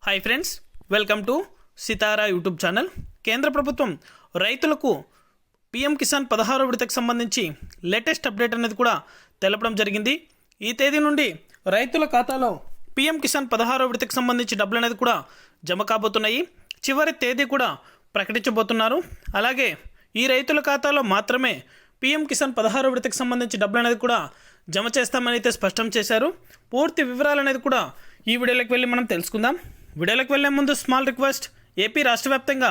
Hi friends, welcome to Sitara YouTube channel. కేంద్ర ప్రభుత్వం రైతులకు పీఎం కిసాన్ 16వ విడతకు సంబంధించి లేటెస్ట్ అప్డేట్ అనేది కూడా తెలపడం జరిగింది. ఈ తేదీ నుండి రైతుల ఖాతాలో పీఎం కిసాన్ 16వ విడతకు సంబంధించి డబ్బులు అనేది కూడా జమ కాబోతున్నాయి. చివరి తేదీ కూడా ప్రకటించబోతున్నారు. అలాగే ఈ రైతుల ఖాతాలో మాత్రమే పీఎం కిసాన్ 16వ విడతకు సంబంధించి డబ్బులు అనేది కూడా జమ చేస్తామని అయితే స్పష్టం చేశారు. పూర్తి వివరాలు అనేది కూడా ఈ వీడియోలోకి వెళ్ళి మనం తెలుసుకుందాం. వీడియోలోకి వెళ్ళే ముందు స్మాల్ రిక్వెస్ట్, ఏపీ రాష్ట్ర వ్యాప్తంగా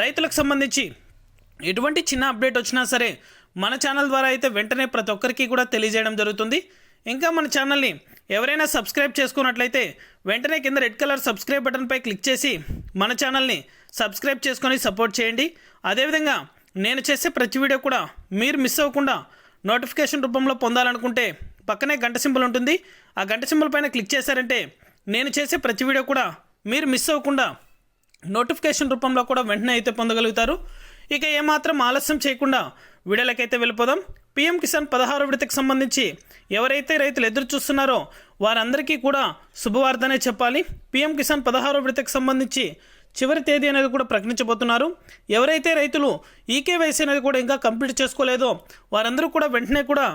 రైతులకు సంబంధించి ఎటువంటి చిన్న అప్డేట్ వచ్చినా సరే మన ఛానల్ ద్వారా అయితే వెంటనే ప్రతి ఒక్కరికి కూడా తెలియజేయడం జరుగుతుంది. ఇంకా మన ఛానల్ని ఎవరైనా సబ్స్క్రైబ్ చేసుకున్నట్లయితే వెంటనే కింద రెడ్ కలర్ సబ్స్క్రైబ్ బటన్పై క్లిక్ చేసి మన ఛానల్ని సబ్స్క్రైబ్ చేసుకొని సపోర్ట్ చేయండి. అదేవిధంగా నేను చేసే ప్రతి వీడియో కూడా మీరు మిస్ అవ్వకుండా నోటిఫికేషన్ రూపంలో పొందాలనుకుంటే పక్కనే గంట సింబల్ ఉంటుంది. ఆ గంట సింబల్ పైన క్లిక్ చేశారంటే నేను చేసే ప్రతి వీడియో కూడా మీరు మిస్ అవ్వకుండా నోటిఫికేషన్ రూపంలో కూడా వెంటనే అయితే పొందగలుగుతారు. ఇక ఏమాత్రం ఆలస్యం చేయకుండా వీడియోలకైతే వెళ్ళిపోదాం. పీఎం కిసాన్ 16వ విడతకు సంబంధించి ఎవరైతే రైతులు ఎదురు చూస్తున్నారో వారందరికీ కూడా శుభవార్తనే చెప్పాలి. పీఎం కిసాన్ 16వ విడతకు సంబంధించి చివరి తేదీ అనేది కూడా ప్రకటించబోతున్నారు. ఎవరైతే రైతులు ఈకేవైసీ అనేది కూడా ఇంకా కంప్లీట్ చేసుకోలేదో వారందరూ కూడా వెంటనే కూడా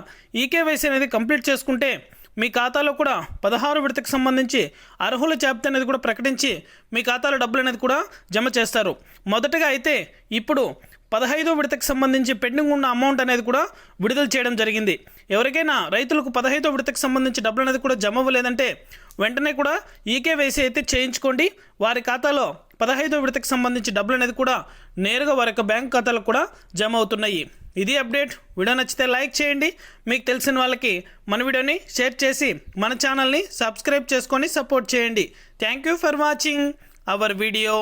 ఈకేవైసీ అనేది కంప్లీట్ చేసుకుంటే మీ ఖాతాలో కూడా 16వ విడతకు సంబంధించి అర్హుల జాబితా అనేది కూడా ప్రకటించి మీ ఖాతాలో డబ్బులు అనేది కూడా జమ చేస్తారు. మొదటగా అయితే ఇప్పుడు 15వ విడతకు సంబంధించి పెండింగ్ ఉన్న అమౌంట్ అనేది కూడా విడుదల చేయడం జరిగింది. ఎవరికైనా రైతులకు 15వ విడతకు సంబంధించి డబ్బులు అనేది కూడా జమ అవ్వలేదంటే వెంటనే కూడా ఈకేవైసీ అయితే చేయించుకోండి. వారి ఖాతాలో 15వ విడతకు సంబంధించి డబ్బులు అనేది కూడా నేరుగా వారి యొక్క బ్యాంక్ ఖాతాలకు కూడా జమ అవుతున్నాయి. ఇది అప్డేట్. వీడియో నచ్చితే లైక్ చేయండి. మీకు తెలిసిన వాళ్ళకి మన వీడియోని షేర్ చేసి మన ఛానల్ని సబ్స్క్రైబ్ చేసుకొని సపోర్ట్ చేయండి. Thank you for watching our video.